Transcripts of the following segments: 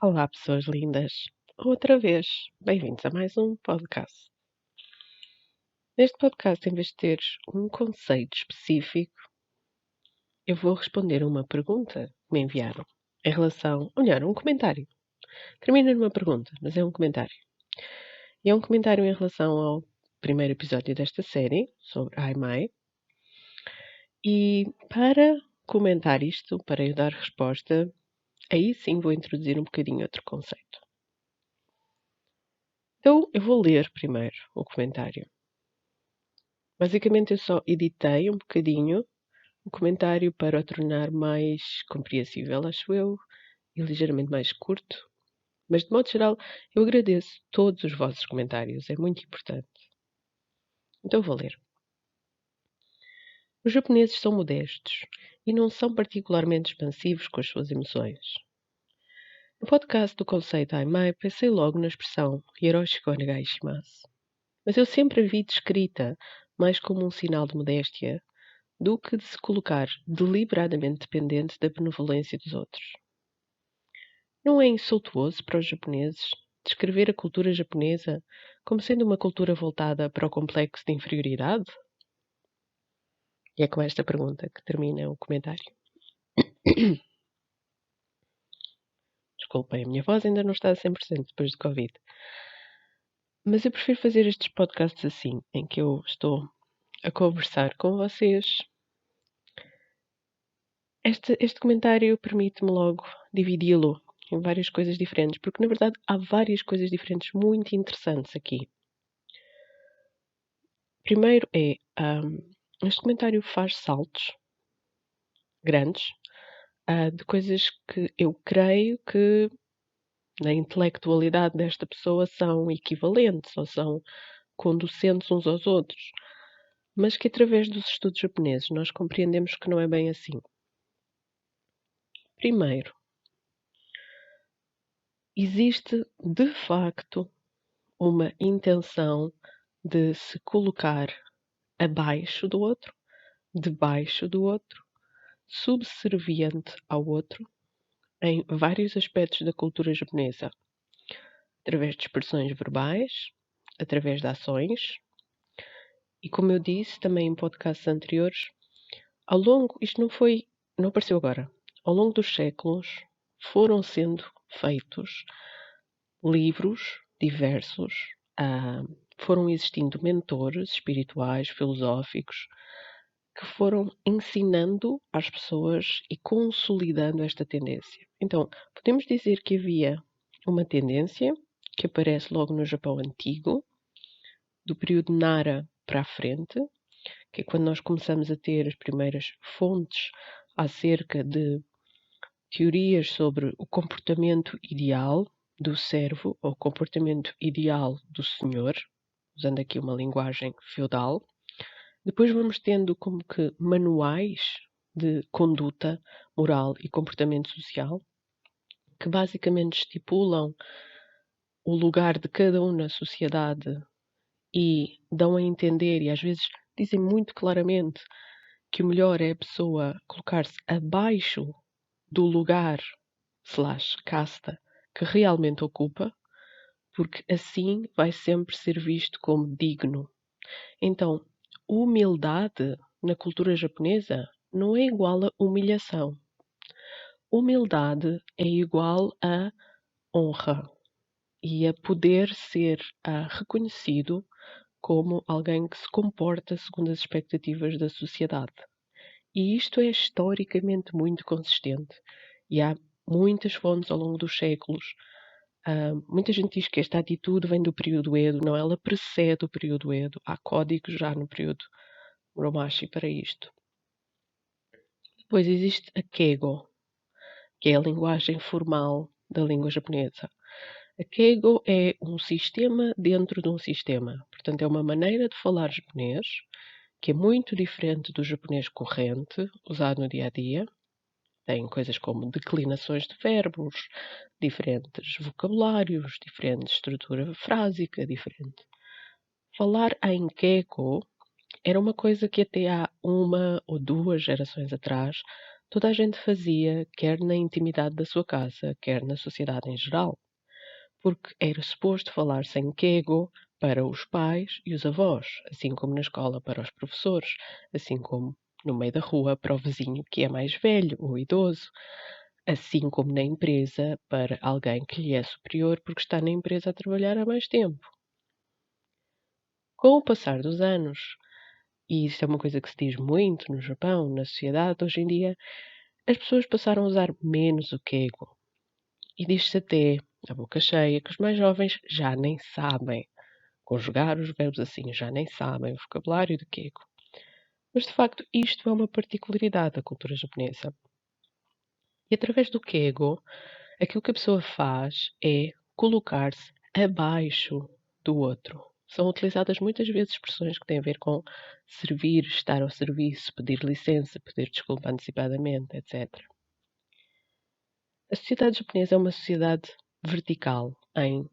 Olá, pessoas lindas. Outra vez, bem-vindos a mais um podcast. Neste podcast, em vez de teres um conceito específico, eu vou responder uma pergunta que me enviaram em relação, olhar, um comentário. Termina numa pergunta, mas é um comentário. E é um comentário em relação ao primeiro episódio desta série, sobre Ai Mai. E para comentar isto, para eu dar resposta, aí sim vou introduzir um bocadinho outro conceito. Então, eu vou ler primeiro o comentário. Basicamente, eu só editei um bocadinho o comentário para o tornar mais compreensível, acho eu, e ligeiramente mais curto. Mas, de modo geral, eu agradeço todos os vossos comentários, é muito importante. Então, vou ler. Os japoneses são modestos e não são particularmente expansivos com as suas emoções. No podcast do conceito Aimai, pensei logo na expressão Hiroshiko Onegai shimasu. Mas eu sempre a vi descrita mais como um sinal de modéstia do que de se colocar deliberadamente dependente da benevolência dos outros. Não é insultuoso para os japoneses descrever a cultura japonesa como sendo uma cultura voltada para o complexo de inferioridade? E é com esta pergunta que termina o comentário. Desculpem, a minha voz ainda não está a 100% depois do Covid. Mas eu prefiro fazer estes podcasts assim, em que eu estou a conversar com vocês. Este comentário permite-me logo dividi-lo em várias coisas diferentes, porque na verdade há várias coisas diferentes muito interessantes aqui. Primeiro é, este comentário faz saltos grandes de coisas que eu creio que na intelectualidade desta pessoa são equivalentes ou são conducentes uns aos outros, mas que através dos estudos japoneses nós compreendemos que não é bem assim. Primeiro, existe de facto uma intenção de se colocar abaixo do outro, debaixo do outro, subserviente ao outro, em vários aspectos da cultura japonesa, através de expressões verbais, através de ações, e como eu disse também em podcasts anteriores, ao longo, isto não apareceu agora, ao longo dos séculos foram sendo feitos livros diversos, foram existindo mentores espirituais, filosóficos, que foram ensinando às pessoas e consolidando esta tendência. Então, podemos dizer que havia uma tendência que aparece logo no Japão antigo, do período Nara para a frente, que é quando nós começamos a ter as primeiras fontes acerca de teorias sobre o comportamento ideal do servo ou comportamento ideal do senhor, usando aqui uma linguagem feudal. Depois vamos tendo como que manuais de conduta moral e comportamento social, que basicamente estipulam o lugar de cada um na sociedade e dão a entender, e às vezes dizem muito claramente, que o melhor é a pessoa colocar-se abaixo do lugar slash casta que realmente ocupa, porque assim vai sempre ser visto como digno. Então, humildade na cultura japonesa não é igual a humilhação. Humildade é igual a honra e a poder ser reconhecido como alguém que se comporta segundo as expectativas da sociedade. E isto é historicamente muito consistente. E há muitas fontes ao longo dos séculos. Muita gente diz que esta atitude vem do período Edo. Não, ela precede o período Edo. Há códigos já no período Muromachi para isto. Depois existe a Keigo, que é a linguagem formal da língua japonesa. A Keigo é um sistema dentro de um sistema. Portanto, é uma maneira de falar japonês que é muito diferente do japonês corrente, usado no dia a dia. Tem coisas como declinações de verbos, diferentes vocabulários, diferente estrutura frásica, diferente. Falar em Keigo era uma coisa que até há uma ou duas gerações atrás toda a gente fazia, quer na intimidade da sua casa, quer na sociedade em geral, porque era suposto falar sem quego para os pais e os avós, assim como na escola para os professores, assim como no meio da rua para o vizinho que é mais velho ou idoso, assim como na empresa para alguém que lhe é superior porque está na empresa a trabalhar há mais tempo. Com o passar dos anos, e isto é uma coisa que se diz muito no Japão, na sociedade hoje em dia, as pessoas passaram a usar menos o keigo. E diz-se até, a boca cheia, que os mais jovens já nem sabem conjugar os verbos assim, já nem sabem o vocabulário do keigo. Mas de facto, isto é uma particularidade da cultura japonesa. E através do keigo, aquilo que a pessoa faz é colocar-se abaixo do outro. São utilizadas muitas vezes expressões que têm a ver com servir, estar ao serviço, pedir licença, pedir desculpa antecipadamente, etc. A sociedade japonesa é uma sociedade vertical. Em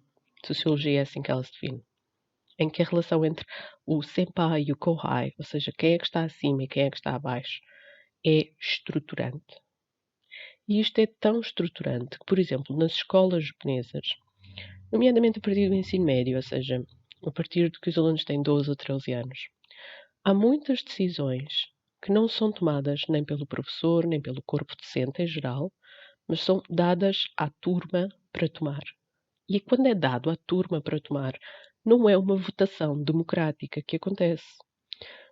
sociologia é assim que ela se define. Em que a relação entre o senpai e o kohai, ou seja, quem é que está acima e quem é que está abaixo, é estruturante. E isto é tão estruturante que, por exemplo, nas escolas japonesas, nomeadamente a partir do ensino médio, ou seja, a partir de que os alunos têm 12 ou 13 anos, há muitas decisões que não são tomadas nem pelo professor, nem pelo corpo docente em geral, mas são dadas à turma para tomar. E quando é dado à turma para tomar, não é uma votação democrática que acontece.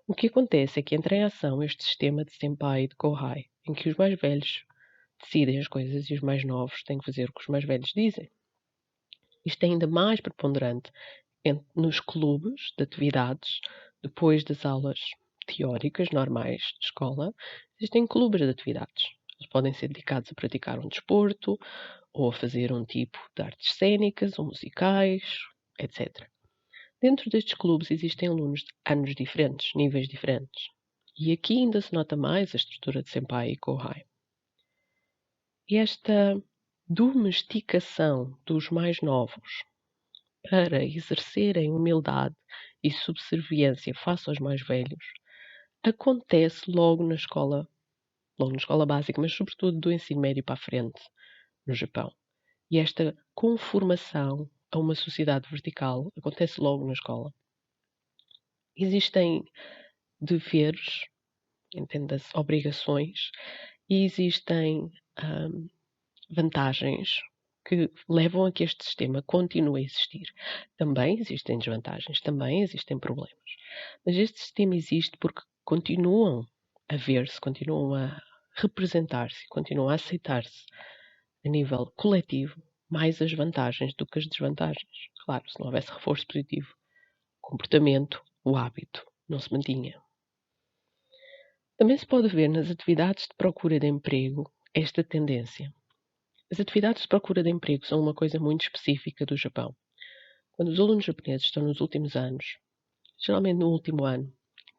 O que acontece é que entra em ação este sistema de senpai e de kohai, em que os mais velhos decidem as coisas e os mais novos têm que fazer o que os mais velhos dizem. Isto é ainda mais preponderante nos clubes de atividades, depois das aulas teóricas normais de escola, existem clubes de atividades. Eles podem ser dedicados a praticar um desporto, ou a fazer um tipo de artes cênicas ou musicais, etc. Dentro destes clubes existem alunos de anos diferentes, níveis diferentes. E aqui ainda se nota mais a estrutura de senpai e kohai. E esta domesticação dos mais novos para exercerem humildade e subserviência face aos mais velhos acontece logo na escola básica, mas sobretudo do ensino médio para a frente no Japão. E esta conformação a uma sociedade vertical acontece logo na escola. Existem deveres, entenda-se, obrigações, e existem vantagens que levam a que este sistema continue a existir. Também existem desvantagens, também existem problemas. Mas este sistema existe porque continuam a ver-se, continuam a representar-se, continuam a aceitar-se a nível coletivo mais as vantagens do que as desvantagens. Claro, se não houvesse reforço positivo, o comportamento, o hábito, não se mantinha. Também se pode ver nas atividades de procura de emprego esta tendência. As atividades de procura de emprego são uma coisa muito específica do Japão. Quando os alunos japoneses estão nos últimos anos, geralmente no último ano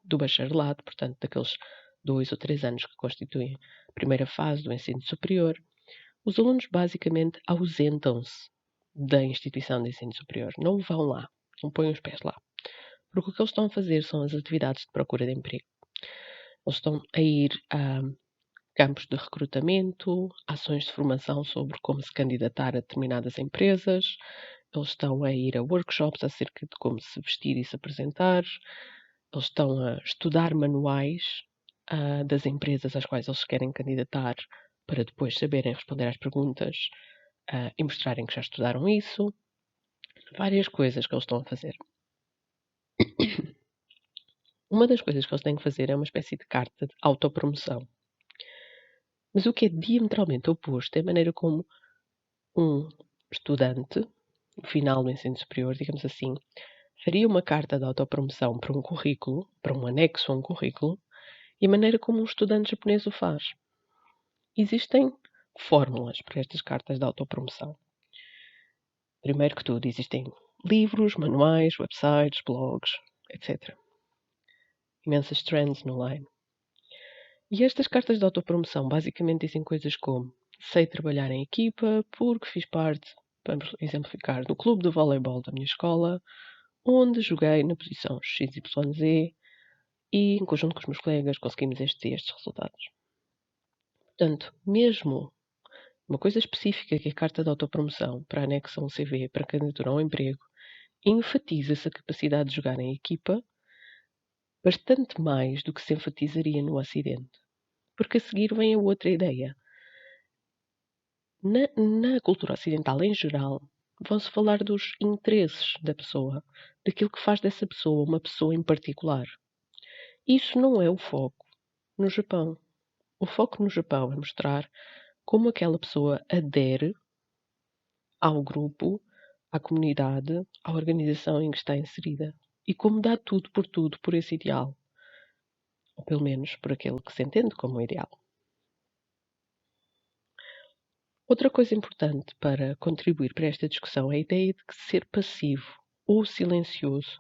do bacharelado, portanto, daqueles 2 ou 3 anos que constituem a primeira fase do ensino superior, os alunos basicamente ausentam-se da instituição de ensino superior. Não vão lá, não põem os pés lá. Porque o que eles estão a fazer são as atividades de procura de emprego. Eles estão a ir a campos de recrutamento, ações de formação sobre como se candidatar a determinadas empresas, eles estão a ir a workshops acerca de como se vestir e se apresentar, eles estão a estudar manuais das empresas às quais eles se querem candidatar para depois saberem responder às perguntas e mostrarem que já estudaram isso. Várias coisas que eles estão a fazer. Uma das coisas que eles têm que fazer é uma espécie de carta de autopromoção. Mas o que é diametralmente oposto é a maneira como um estudante, no final do ensino superior, digamos assim, faria uma carta de autopromoção para um currículo, para um anexo a um currículo, e a maneira como um estudante japonês o faz. Existem fórmulas para estas cartas de autopromoção. Primeiro que tudo, existem livros, manuais, websites, blogs, etc. Imensas trends no online. E estas cartas de autopromoção basicamente dizem coisas como: sei trabalhar em equipa porque fiz parte, vamos exemplificar, do clube de voleibol da minha escola, onde joguei na posição XYZ e, em conjunto com os meus colegas, conseguimos estes e estes resultados. Portanto, mesmo uma coisa específica que é a carta de autopromoção para anexo a um CV, para candidatura a um emprego, enfatiza-se a capacidade de jogar em equipa bastante mais do que se enfatizaria no Ocidente. Porque a seguir vem a outra ideia. Na cultura ocidental em geral, vão-se falar dos interesses da pessoa, daquilo que faz dessa pessoa uma pessoa em particular. Isso não é o foco no Japão. O foco no Japão é mostrar como aquela pessoa adere ao grupo, à comunidade, à organização em que está inserida e como dá tudo por esse ideal, ou pelo menos por aquele que se entende como ideal. Outra coisa importante para contribuir para esta discussão é a ideia de que ser passivo ou silencioso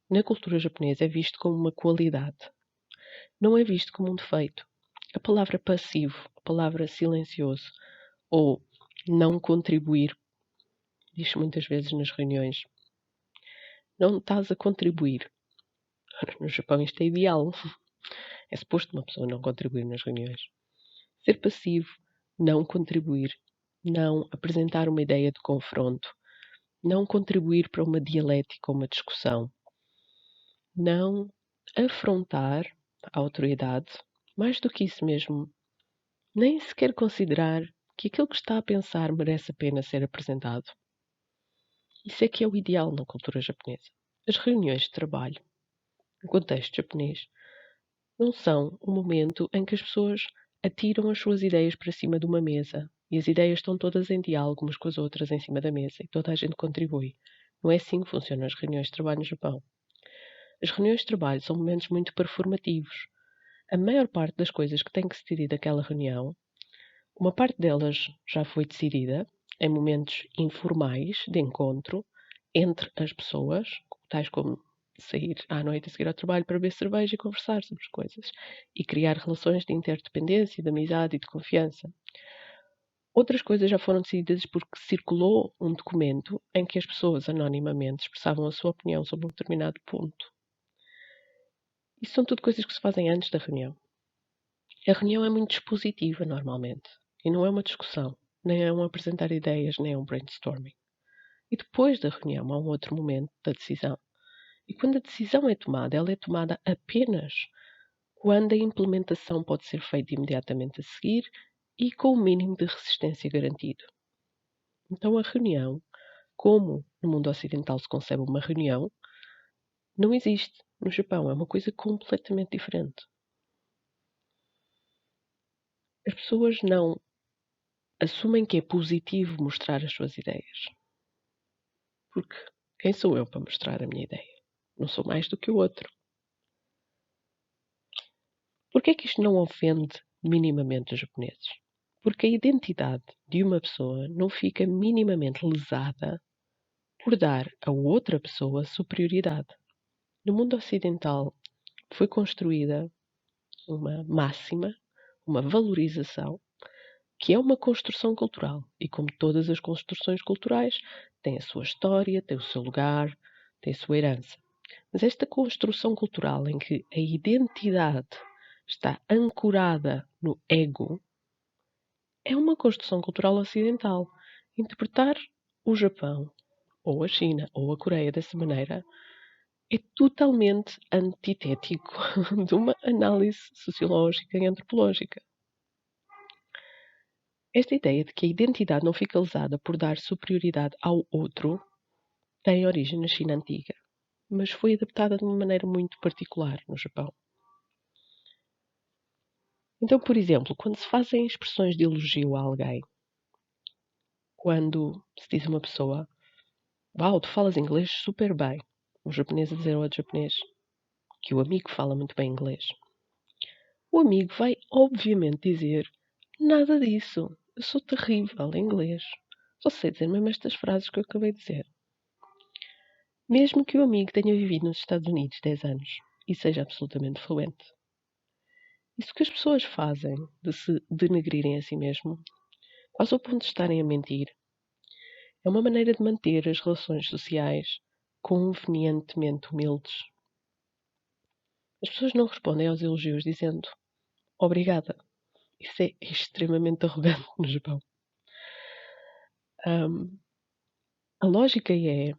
na cultura japonesa é visto como uma qualidade, não é visto como um defeito. A palavra passivo, a palavra silencioso ou não contribuir, diz muitas vezes nas reuniões, não estás a contribuir. No Japão isto é ideal. É suposto uma pessoa não contribuir nas reuniões. Ser passivo, não contribuir, não apresentar uma ideia de confronto, não contribuir para uma dialética ou uma discussão, não afrontar a autoridade, mais do que isso mesmo, nem sequer considerar que aquilo que está a pensar merece a pena ser apresentado. Isso é que é o ideal na cultura japonesa. As reuniões de trabalho, no contexto japonês, não são um momento em que as pessoas atiram as suas ideias para cima de uma mesa e as ideias estão todas em diálogo umas com as outras em cima da mesa e toda a gente contribui. Não é assim que funcionam as reuniões de trabalho no Japão. As reuniões de trabalho são momentos muito performativos. A maior parte das coisas que tem que se decidir naquela reunião, uma parte delas já foi decidida em momentos informais de encontro entre as pessoas, tais como sair à noite a seguir ao trabalho para beber cerveja e conversar sobre as coisas e criar relações de interdependência, de amizade e de confiança. Outras coisas já foram decididas porque circulou um documento em que as pessoas anonimamente expressavam a sua opinião sobre um determinado ponto. Isso são tudo coisas que se fazem antes da reunião. A reunião é muito dispositiva normalmente e não é uma discussão, nem é um apresentar ideias, nem é um brainstorming. E depois da reunião há um outro momento da decisão. E quando a decisão é tomada, ela é tomada apenas quando a implementação pode ser feita imediatamente a seguir e com o mínimo de resistência garantido. Então, a reunião, como no mundo ocidental se concebe uma reunião, não existe no Japão. É uma coisa completamente diferente. As pessoas não assumem que é positivo mostrar as suas ideias. Porque quem sou eu para mostrar a minha ideia? Não sou mais do que o outro. Porquê é que isto não ofende minimamente os japoneses? Porque a identidade de uma pessoa não fica minimamente lesada por dar a outra pessoa superioridade. No mundo ocidental foi construída uma máxima, uma valorização, que é uma construção cultural. E como todas as construções culturais, tem a sua história, tem o seu lugar, tem a sua herança. Mas esta construção cultural em que a identidade está ancorada no ego é uma construção cultural ocidental. Interpretar o Japão, ou a China, ou a Coreia dessa maneira é totalmente antitético de uma análise sociológica e antropológica. Esta ideia de que a identidade não fica lesada por dar superioridade ao outro tem origem na China antiga, mas foi adaptada de uma maneira muito particular no Japão. Então, por exemplo, quando se fazem expressões de elogio a alguém, quando se diz a uma pessoa: "Uau, tu falas inglês super bem", um japonês a dizer ao outro japonês que o amigo fala muito bem inglês, o amigo vai obviamente dizer: "Nada disso, eu sou terrível em inglês, só sei dizer mesmo estas frases que eu acabei de dizer". Mesmo que o amigo tenha vivido nos Estados Unidos 10 anos e seja absolutamente fluente. Isso que as pessoas fazem de se denegrirem a si mesmo, quase ao ponto de estarem a mentir, é uma maneira de manter as relações sociais convenientemente humildes. As pessoas não respondem aos elogios dizendo obrigada Isso é extremamente arrogante no Japão. A lógica é,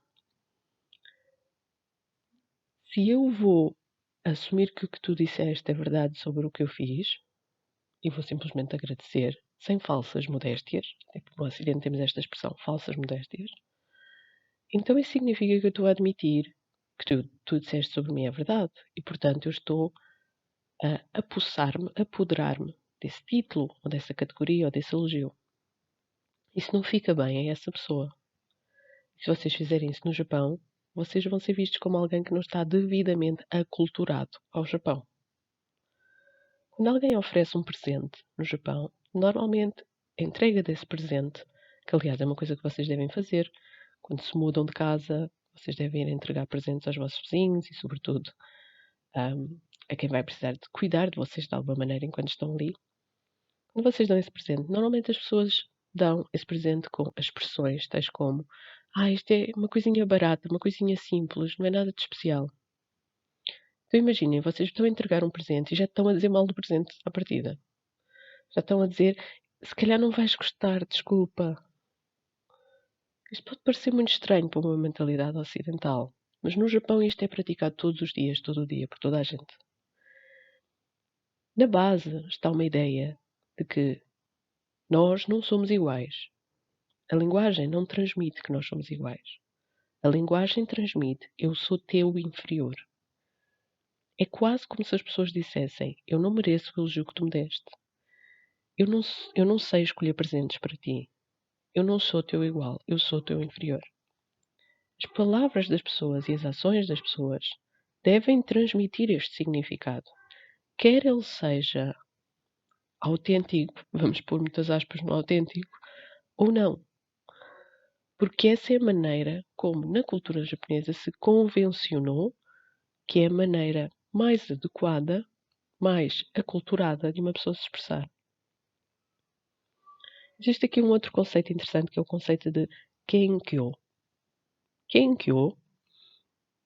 se eu vou assumir que o que tu disseste é verdade sobre o que eu fiz, e vou simplesmente agradecer, sem falsas modéstias, até porque no Ocidente temos esta expressão, falsas modéstias, então isso significa que eu estou a admitir que tu disseste sobre mim é verdade, e portanto eu estou a apossar-me, apoderar-me desse título, ou dessa categoria, ou desse elogio. Isso não fica bem a essa pessoa. Se vocês fizerem isso no Japão, vocês vão ser vistos como alguém que não está devidamente aculturado ao Japão. Quando alguém oferece um presente no Japão, normalmente a entrega desse presente, que aliás é uma coisa que vocês devem fazer, quando se mudam de casa, vocês devem ir entregar presentes aos vossos vizinhos e, sobretudo, a quem vai precisar de cuidar de vocês de alguma maneira enquanto estão ali. Quando vocês dão esse presente, normalmente as pessoas dão esse presente com expressões tais como: isto é uma coisinha barata, uma coisinha simples, não é nada de especial. Então imaginem, vocês estão a entregar um presente e já estão a dizer mal do presente à partida. Já estão a dizer, se calhar não vais gostar, desculpa. Isto pode parecer muito estranho para uma mentalidade ocidental, mas no Japão isto é praticado todos os dias, todo o dia, por toda a gente. Na base está uma ideia de que nós não somos iguais. A linguagem não transmite que nós somos iguais. A linguagem transmite eu sou teu inferior. É quase como se as pessoas dissessem eu não mereço o elogio que tu me deste. Eu não sei escolher presentes para ti. Eu não sou teu igual, eu sou teu inferior. As palavras das pessoas e as ações das pessoas devem transmitir este significado. Quer ele seja autêntico, vamos pôr muitas aspas no autêntico, ou não. Porque essa é a maneira como na cultura japonesa se convencionou que é a maneira mais adequada, mais aculturada de uma pessoa se expressar. Existe aqui um outro conceito interessante que é o conceito de Kenkyo. Kenkyo,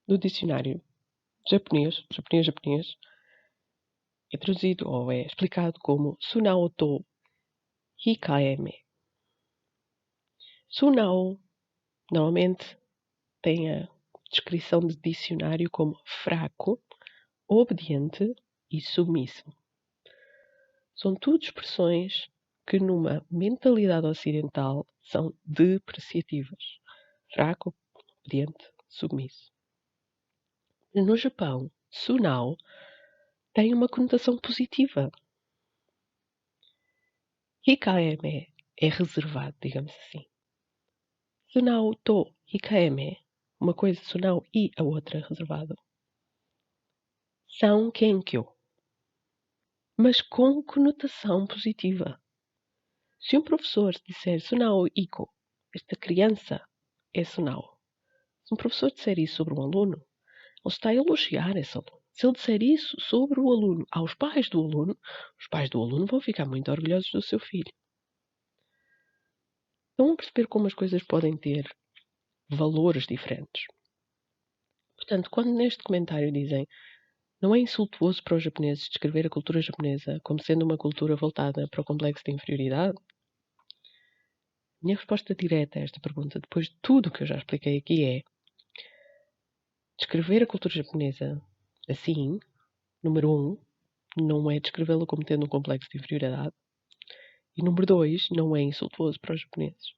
no dicionário japonês, é traduzido ou é explicado como Sunao to Hikaeme. Sunao normalmente tem a descrição de dicionário como fraco, obediente e submisso. São tudo expressões que numa mentalidade ocidental são depreciativas. Fraco, obediente, submisso. No Japão, Sunao tem uma conotação positiva. Hikaeme é reservado, digamos assim. Sunao to Hikaeme, uma coisa Sunao e a outra reservado, são Kenkyo, mas com conotação positiva. Se um professor disser Sunao Iko, esta criança é Sunao. Se um professor disser isso sobre um aluno, ele está a elogiar esse aluno. Se ele disser isso sobre o aluno aos pais do aluno, os pais do aluno vão ficar muito orgulhosos do seu filho. Estão a perceber como as coisas podem ter valores diferentes. Portanto, quando neste comentário dizem não é insultuoso para os japoneses descrever a cultura japonesa como sendo uma cultura voltada para o complexo de inferioridade, a minha resposta direta a esta pergunta, depois de tudo o que eu já expliquei aqui, é descrever a cultura japonesa assim, número 1, não é descrevê-la como tendo um complexo de inferioridade, e número 2, não é insultuoso para os japoneses.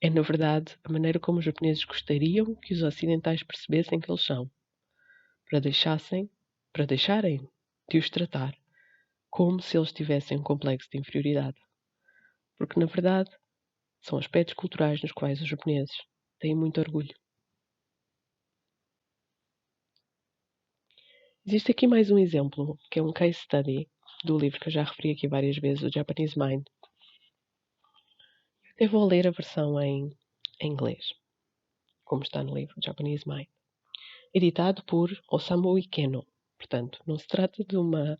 É, na verdade, a maneira como os japoneses gostariam que os ocidentais percebessem que eles são, para deixarem de os tratar como se eles tivessem um complexo de inferioridade. Porque, na verdade, são aspectos culturais nos quais os japoneses têm muito orgulho. Existe aqui mais um exemplo, que é um case study do livro que eu já referi aqui várias vezes, o Japanese Mind. Eu vou ler a versão em inglês, como está no livro Japanese Mind. Editado por Osamu Ikeno. Portanto, não se trata de uma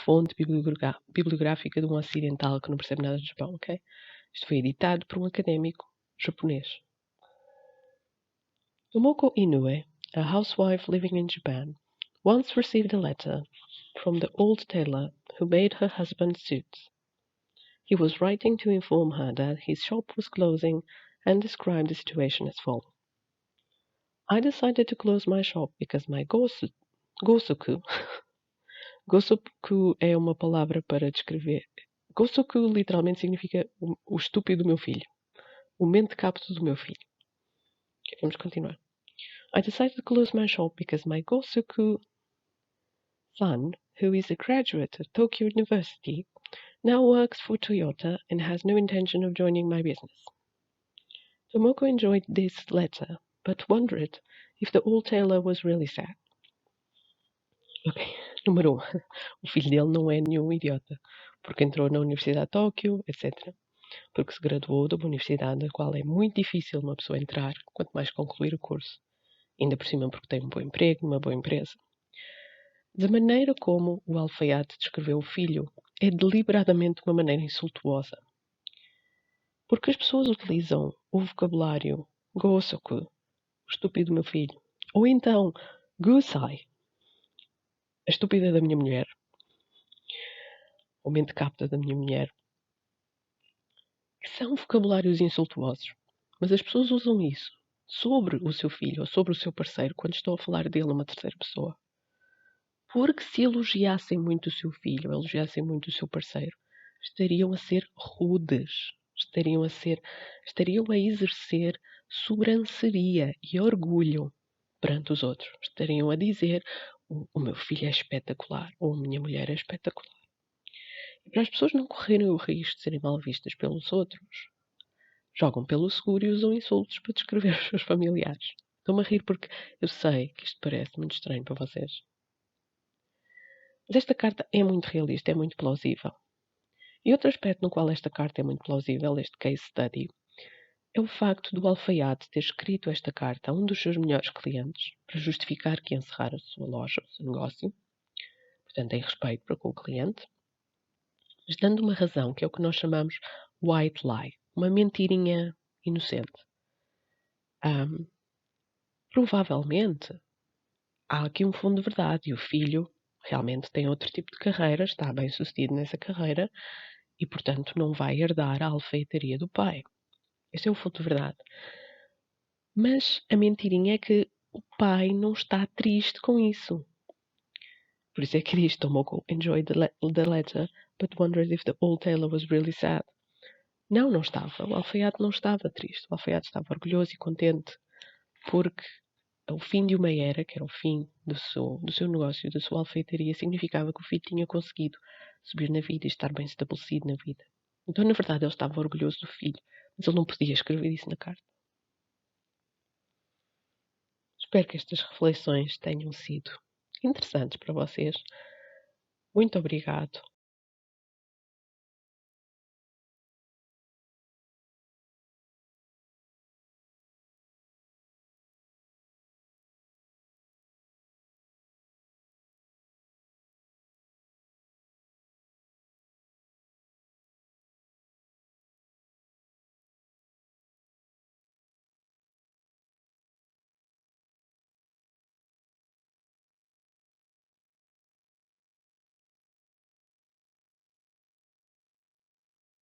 fonte bibliográfica de um ocidental que não percebe nada de Japão, ok? Isto foi editado por um académico japonês. Tomoko Inoue, a housewife living in Japan, once received a letter from the old tailor who made her husband suits. He was writing to inform her that his shop was closing and described the situation as follows. I decided to close my shop because my gosoku. Gosoku é uma palavra para descrever. Gosoku literalmente significa o estúpido do meu filho. O mentecapto do meu filho. Okay, vamos continuar. I decided to close my shop because my Gosoku-san, who is a graduate at Tokyo University, now works for Toyota and has no intention of joining my business. Tomoko enjoyed this letter, but wondered if the old tailor was really sad. Ok, número 1. O filho dele não é nenhum idiota, porque entrou na Universidade de Tóquio, etc. Porque se graduou de uma universidade na qual é muito difícil uma pessoa entrar, quanto mais concluir o curso. Ainda por cima porque tem um bom emprego, numa boa empresa. Da maneira como o alfaiate descreveu o filho, é deliberadamente uma maneira insultuosa. Porque as pessoas utilizam o vocabulário gosoku, o estúpido meu filho, ou então gusai, a estúpida da minha mulher, ou mente capta da minha mulher, que são vocabulários insultuosos. Mas as pessoas usam isso sobre o seu filho ou sobre o seu parceiro quando estão a falar dele a uma terceira pessoa. Porque se elogiassem muito o seu filho, ou elogiassem muito o seu parceiro, estariam a ser rudes, estariam a exercer sobranceria e orgulho perante os outros. Estariam a dizer: o meu filho é espetacular, ou a minha mulher é espetacular. E para as pessoas não correrem o risco de serem mal vistas pelos outros, jogam pelo seguro e usam insultos para descrever os seus familiares. Estou-me a rir porque eu sei que isto parece muito estranho para vocês. Mas esta carta é muito realista, é muito plausível. E outro aspecto no qual esta carta é muito plausível, este case study, é o facto do alfaiate ter escrito esta carta a um dos seus melhores clientes para justificar que encerrar a sua loja, o seu negócio, portanto, em respeito para com o cliente, mas dando uma razão que é o que nós chamamos white lie, uma mentirinha inocente. Provavelmente há aqui um fundo de verdade e o filho realmente tem outro tipo de carreira, está bem sucedido nessa carreira e, portanto, não vai herdar a alfaiataria do pai. Esse é o fundo de verdade. Mas a mentirinha é que o pai não está triste com isso. Por isso é que diz: Tomoko enjoyed the letter, but wondered if the old tailor was really sad. Não, não estava. O alfaiate não estava triste. O alfaiate estava orgulhoso e contente porque o fim de uma era, que era o fim do seu negócio, da sua alfeitaria, significava que o filho tinha conseguido subir na vida e estar bem estabelecido na vida. Então, na verdade, ele estava orgulhoso do filho, mas ele não podia escrever isso na carta. Espero que estas reflexões tenham sido interessantes para vocês. Muito obrigado